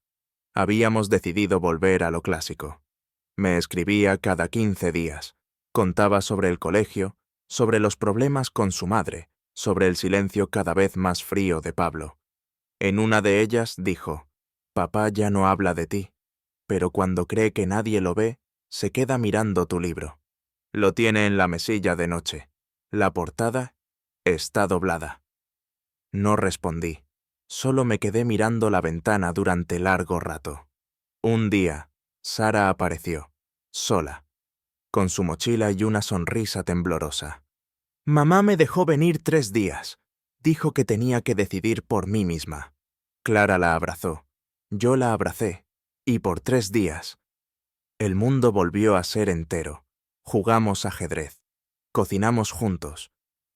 Habíamos decidido volver a lo clásico. Me escribía cada 15 días. Contaba sobre el colegio, sobre los problemas con su madre, sobre el silencio cada vez más frío de Pablo. En una de ellas dijo: «Papá ya no habla de ti, pero cuando cree que nadie lo ve, se queda mirando tu libro. Lo tiene en la mesilla de noche. La portada está doblada». No respondí. Solo me quedé mirando la ventana durante largo rato. Un día, Sara apareció, sola, con su mochila y una sonrisa temblorosa. «Mamá me dejó venir 3 días. Dijo que tenía que decidir por mí misma». Clara la abrazó. Yo la abracé. Y por 3 días, el mundo volvió a ser entero. Jugamos ajedrez. Cocinamos juntos.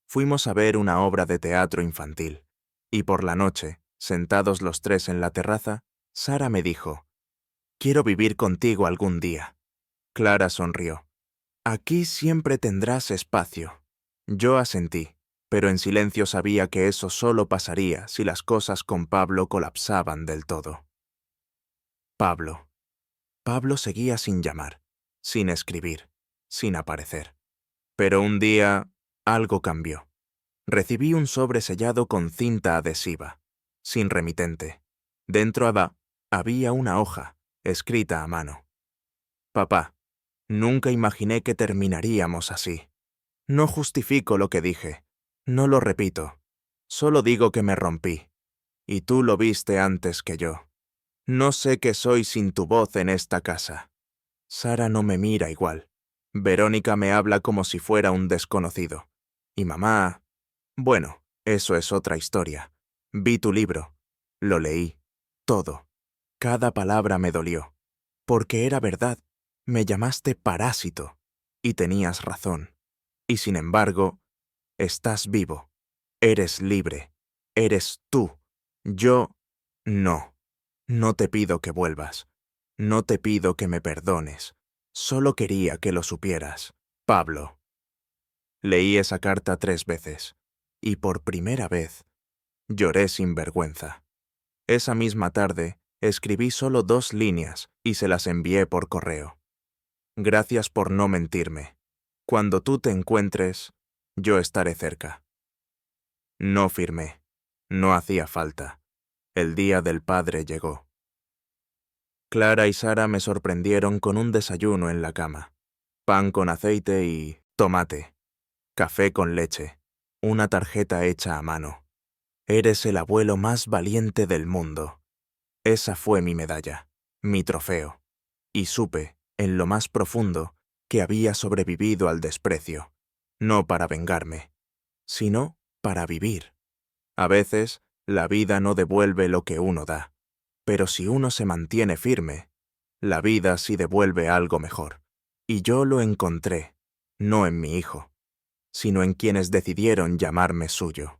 Fuimos a ver una obra de teatro infantil. Y por la noche, sentados los 3 en la terraza, Sara me dijo: «Quiero vivir contigo algún día». Clara sonrió. «Aquí siempre tendrás espacio». Yo asentí, pero en silencio sabía que eso solo pasaría si las cosas con Pablo colapsaban del todo. Pablo. Pablo seguía sin llamar, sin escribir, sin aparecer. Pero un día, algo cambió. Recibí un sobre sellado con cinta adhesiva, sin remitente. Dentro había una hoja, escrita a mano. «Papá, nunca imaginé que terminaríamos así. No justifico lo que dije, no lo repito, solo digo que me rompí, y tú lo viste antes que yo. No sé qué soy sin tu voz en esta casa. Sara no me mira igual. Verónica me habla como si fuera un desconocido. Y mamá... Bueno, eso es otra historia. Vi tu libro. Lo leí. Todo. Cada palabra me dolió. Porque era verdad. Me llamaste parásito. Y tenías razón. Y sin embargo, estás vivo. Eres libre. Eres tú. Yo... No. No te pido que vuelvas. No te pido que me perdones. Solo quería que lo supieras. Pablo. Leí esa carta 3 veces. Y por primera vez, lloré sin vergüenza. Esa misma tarde, escribí solo 2 líneas y se las envié por correo. Gracias por no mentirme. Cuando tú te encuentres, yo estaré cerca. No firmé. No hacía falta. El día del padre llegó. Clara y Sara me sorprendieron con un desayuno en la cama. Pan con aceite y tomate. Café con leche. Una tarjeta hecha a mano. Eres el abuelo más valiente del mundo. Esa fue mi medalla, mi trofeo. Y supe, en lo más profundo, que había sobrevivido al desprecio. No para vengarme, sino para vivir. A veces, la vida no devuelve lo que uno da. Pero si uno se mantiene firme, la vida sí devuelve algo mejor. Y yo lo encontré, no en mi hijo, sino en quienes decidieron llamarme suyo.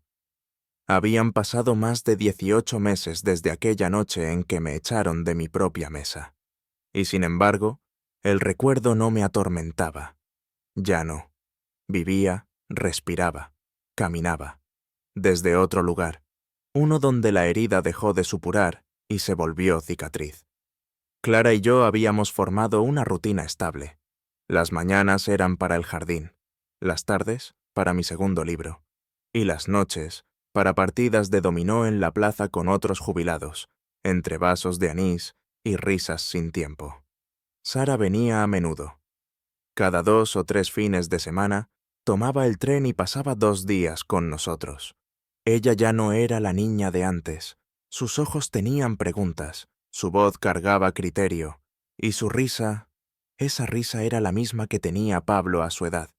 Habían pasado más de 18 meses desde aquella noche en que me echaron de mi propia mesa. Y sin embargo, el recuerdo no me atormentaba. Ya no. Vivía, respiraba, caminaba. Desde otro lugar, uno donde la herida dejó de supurar y se volvió cicatriz. Clara y yo habíamos formado una rutina estable. Las mañanas eran para el jardín, las tardes para mi segundo libro, y las noches para partidas de dominó en la plaza con otros jubilados, entre vasos de anís y risas sin tiempo. Sara venía a menudo. Cada 2 o 3 fines de semana tomaba el tren y pasaba 2 días con nosotros. Ella ya no era la niña de antes. Sus ojos tenían preguntas, su voz cargaba criterio, y su risa, esa risa era la misma que tenía Pablo a su edad.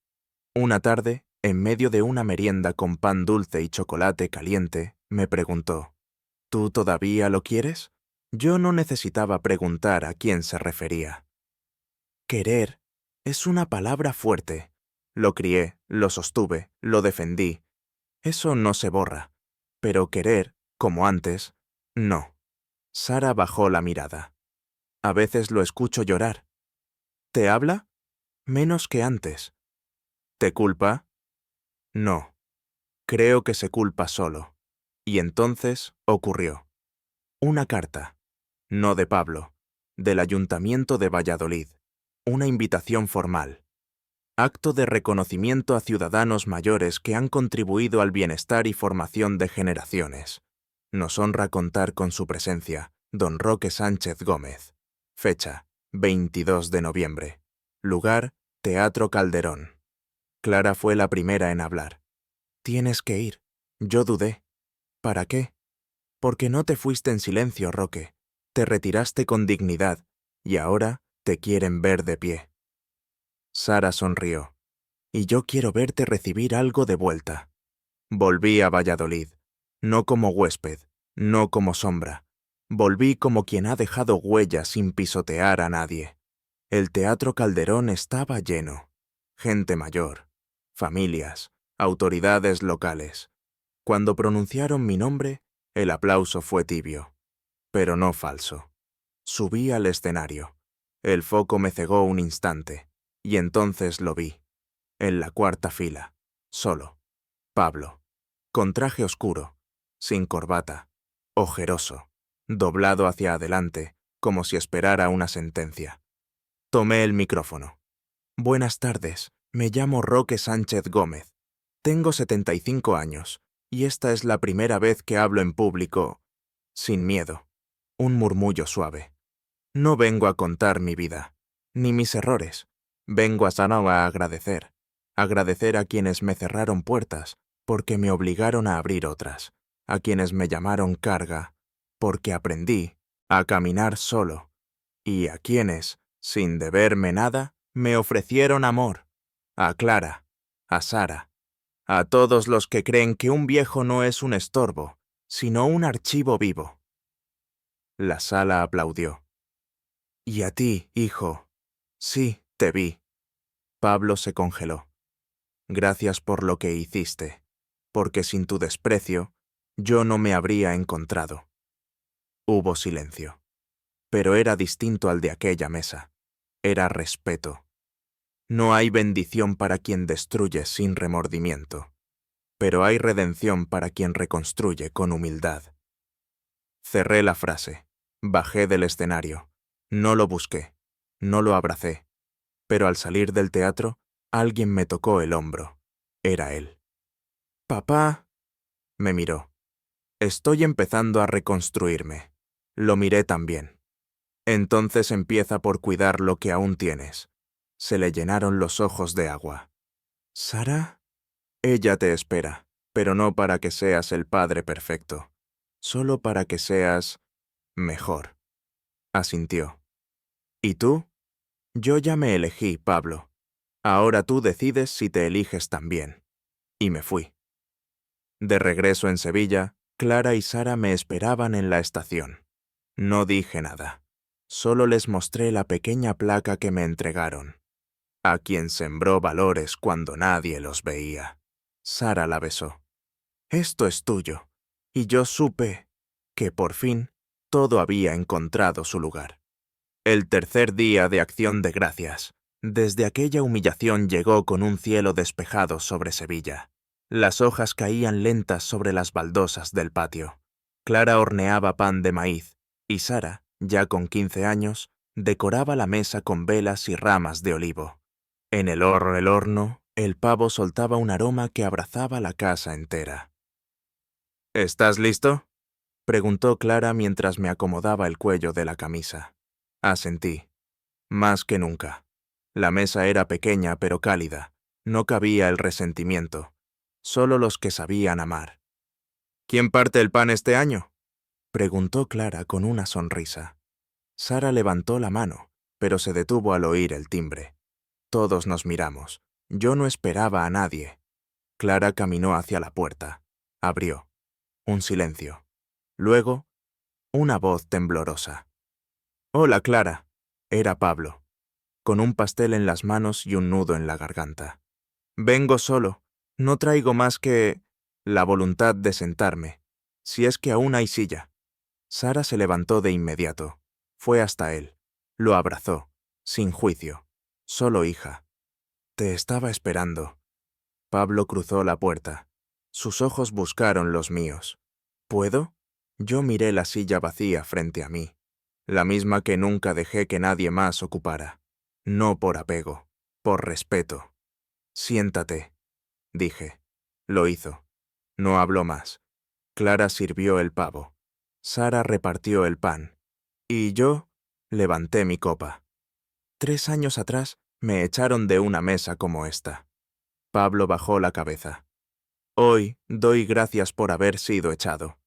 Una tarde, en medio de una merienda con pan dulce y chocolate caliente, me preguntó, ¿tú todavía lo quieres? Yo no necesitaba preguntar a quién se refería. Querer es una palabra fuerte. Lo crié, lo sostuve, lo defendí. Eso no se borra. Pero querer, como antes, no. Sara bajó la mirada. A veces lo escucho llorar. ¿Te habla? Menos que antes. ¿Te culpa? No. Creo que se culpa solo. Y entonces ocurrió. Una carta. No de Pablo. Del Ayuntamiento de Valladolid. Una invitación formal. Acto de reconocimiento a ciudadanos mayores que han contribuido al bienestar y formación de generaciones. Nos honra contar con su presencia, don Roque Sánchez Gómez. Fecha, 22 de noviembre. Lugar, Teatro Calderón. Clara fue la primera en hablar. Tienes que ir. Yo dudé. ¿Para qué? Porque no te fuiste en silencio, Roque. Te retiraste con dignidad, y ahora te quieren ver de pie. Sara sonrió. Y yo quiero verte recibir algo de vuelta. Volví a Valladolid, no como huésped, no como sombra. Volví como quien ha dejado huellas sin pisotear a nadie. El Teatro Calderón estaba lleno. Gente mayor, familias, autoridades locales. Cuando pronunciaron mi nombre, el aplauso fue tibio, pero no falso. Subí al escenario. El foco me cegó un instante, y entonces lo vi. En la 4ª fila, solo. Pablo, con traje oscuro, sin corbata, ojeroso, doblado hacia adelante, como si esperara una sentencia. Tomé el micrófono. Buenas tardes, me llamo Roque Sánchez Gómez. Tengo 75 años, y esta es la primera vez que hablo en público, sin miedo. Un murmullo suave. No vengo a contar mi vida, ni mis errores. Vengo a sano a agradecer. Agradecer a quienes me cerraron puertas, porque me obligaron a abrir otras. A quienes me llamaron carga, porque aprendí a caminar solo. Y a quienes, sin deberme nada, me ofrecieron amor. A Clara, a Sara, a todos los que creen que un viejo no es un estorbo, sino un archivo vivo. La sala aplaudió. «Y a ti, hijo. Sí, te vi». Pablo se congeló. «Gracias por lo que hiciste, porque sin tu desprecio, yo no me habría encontrado». Hubo silencio. Pero era distinto al de aquella mesa. Era respeto. No hay bendición para quien destruye sin remordimiento, pero hay redención para quien reconstruye con humildad. Cerré la frase. Bajé del escenario. No lo busqué. No lo abracé. Pero al salir del teatro, alguien me tocó el hombro. Era él. «Papá», me miró. «Estoy empezando a reconstruirme». Lo miré también. «Entonces empieza por cuidar lo que aún tienes». Se le llenaron los ojos de agua. «¿Sara?» «Ella te espera, pero no para que seas el padre perfecto, solo para que seas mejor». Asintió. «¿Y tú?» «Yo ya me elegí, Pablo. Ahora tú decides si te eliges también». Y me fui. De regreso en Sevilla, Clara y Sara me esperaban en la estación. No dije nada. Solo les mostré la pequeña placa que me entregaron. «A quien sembró valores cuando nadie los veía». Sara la besó. «Esto es tuyo». Y yo supe que, por fin, todo había encontrado su lugar. El tercer día de Acción de Gracias. Desde aquella humillación llegó con un cielo despejado sobre Sevilla. Las hojas caían lentas sobre las baldosas del patio. Clara horneaba pan de maíz, y Sara, ya con 15 años, decoraba la mesa con velas y ramas de olivo. En el horno, el pavo soltaba un aroma que abrazaba la casa entera. «¿Estás listo?», preguntó Clara mientras me acomodaba el cuello de la camisa. Asentí. Más que nunca. La mesa era pequeña pero cálida. No cabía el resentimiento. Solo los que sabían amar. «¿Quién parte el pan este año?», preguntó Clara con una sonrisa. Sara levantó la mano, pero se detuvo al oír el timbre. Todos nos miramos. Yo no esperaba a nadie. Clara caminó hacia la puerta. Abrió. Un silencio. Luego, una voz temblorosa. «Hola, Clara». Era Pablo, con un pastel en las manos y un nudo en la garganta. «Vengo solo. No traigo más que la voluntad de sentarme, si es que aún hay silla». Sara se levantó de inmediato. Fue hasta él. Lo abrazó, sin juicio. «Solo hija». «Te estaba esperando». Pablo cruzó la puerta. Sus ojos buscaron los míos. «¿Puedo?». Yo miré la silla vacía frente a mí, la misma que nunca dejé que nadie más ocupara. No por apego, por respeto. «Siéntate», dije. Lo hizo. No habló más. Clara sirvió el pavo. Sara repartió el pan. Y yo levanté mi copa. 3 años atrás me echaron de una mesa como esta. Pablo bajó la cabeza. «Hoy doy gracias por haber sido echado».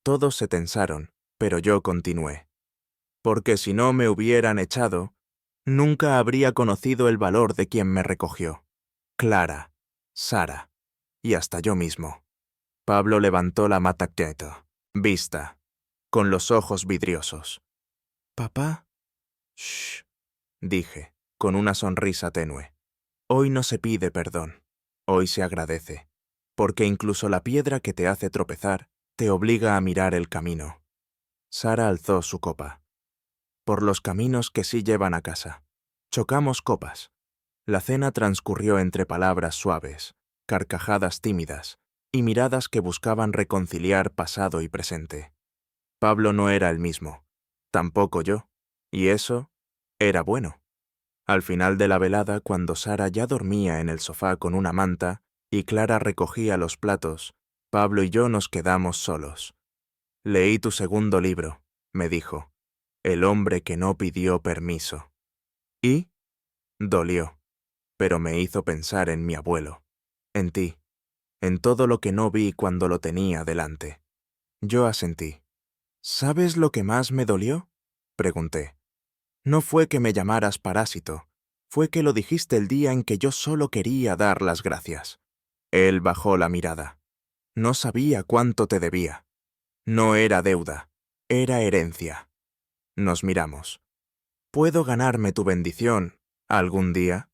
Todos se tensaron, pero yo continué. «Porque si no me hubieran echado, nunca habría conocido el valor de quien me recogió. Clara, Sara, y hasta yo mismo». Pablo levantó la mataqueta, vista, con los ojos vidriosos. «¿Papá?» «Shh», dije, con una sonrisa tenue. «Hoy no se pide perdón, hoy se agradece, porque incluso la piedra que te hace tropezar te obliga a mirar el camino». Sara alzó su copa. «Por los caminos que sí llevan a casa». Chocamos copas. La cena transcurrió entre palabras suaves, carcajadas tímidas y miradas que buscaban reconciliar pasado y presente. Pablo no era el mismo, tampoco yo, y eso era bueno. Al final de la velada, cuando Sara ya dormía en el sofá con una manta y Clara recogía los platos, Pablo y yo nos quedamos solos. «Leí tu segundo libro», me dijo. «El hombre que no pidió permiso». Y dolió, pero me hizo pensar en mi abuelo, en ti, en todo lo que no vi cuando lo tenía delante. Yo asentí. «¿Sabes lo que más me dolió?», pregunté. «No fue que me llamaras parásito, fue que lo dijiste el día en que yo solo quería dar las gracias». Él bajó la mirada. «No sabía cuánto te debía. No era deuda, era herencia». Nos miramos. ¿Puedo ganarme tu bendición algún día?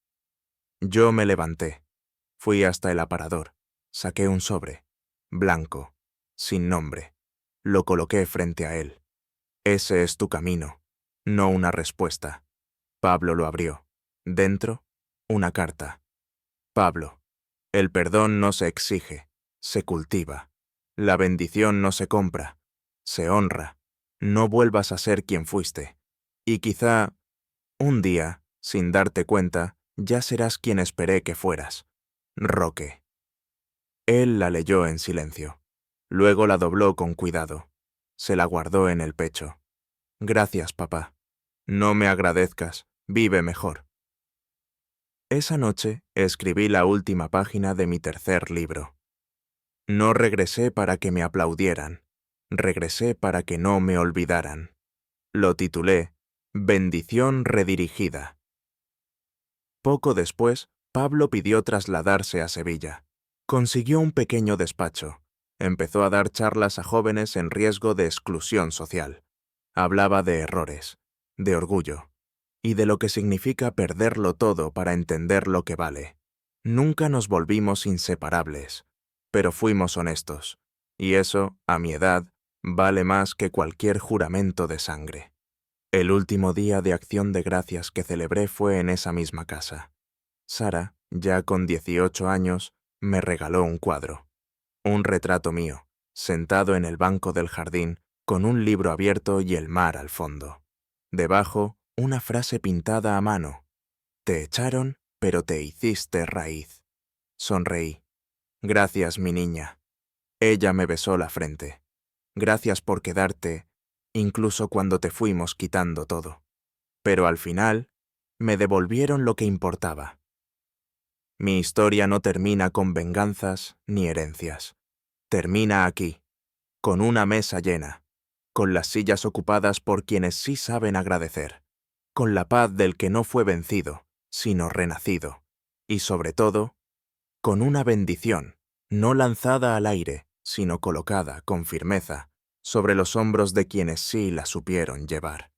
Yo me levanté. Fui hasta el aparador. Saqué un sobre, blanco, sin nombre. Lo coloqué frente a él. Ese es tu camino, no una respuesta. Pablo lo abrió. Dentro, una carta. Pablo, el perdón no se exige, se cultiva. La bendición no se compra, se honra. No vuelvas a ser quien fuiste. Y quizá, un día, sin darte cuenta, ya serás quien esperé que fueras. Roque. Él la leyó en silencio. Luego la dobló con cuidado. Se la guardó en el pecho. Gracias, papá. No me agradezcas, vive mejor. Esa noche escribí la última página de mi tercer libro. No regresé para que me aplaudieran, regresé para que no me olvidaran. Lo titulé Bendición redirigida. Poco después, Pablo pidió trasladarse a Sevilla. Consiguió un pequeño despacho. Empezó a dar charlas a jóvenes en riesgo de exclusión social. Hablaba de errores, de orgullo, y de lo que significa perderlo todo para entender lo que vale. Nunca nos volvimos inseparables, pero fuimos honestos, y eso, a mi edad, vale más que cualquier juramento de sangre. El último día de Acción de Gracias que celebré fue en esa misma casa. Sara, ya con 18 años, me regaló un cuadro. Un retrato mío, sentado en el banco del jardín, con un libro abierto y el mar al fondo. Debajo, una frase pintada a mano. Te echaron, pero te hiciste raíz. Sonreí. Gracias, mi niña. Ella me besó la frente. Gracias por quedarte, incluso cuando te fuimos quitando todo. Pero al final, me devolvieron lo que importaba. Mi historia no termina con venganzas ni herencias. Termina aquí, con una mesa llena, con las sillas ocupadas por quienes sí saben agradecer, con la paz del que no fue vencido, sino renacido, y sobre todo, con una bendición, no lanzada al aire, sino colocada con firmeza sobre los hombros de quienes sí la supieron llevar.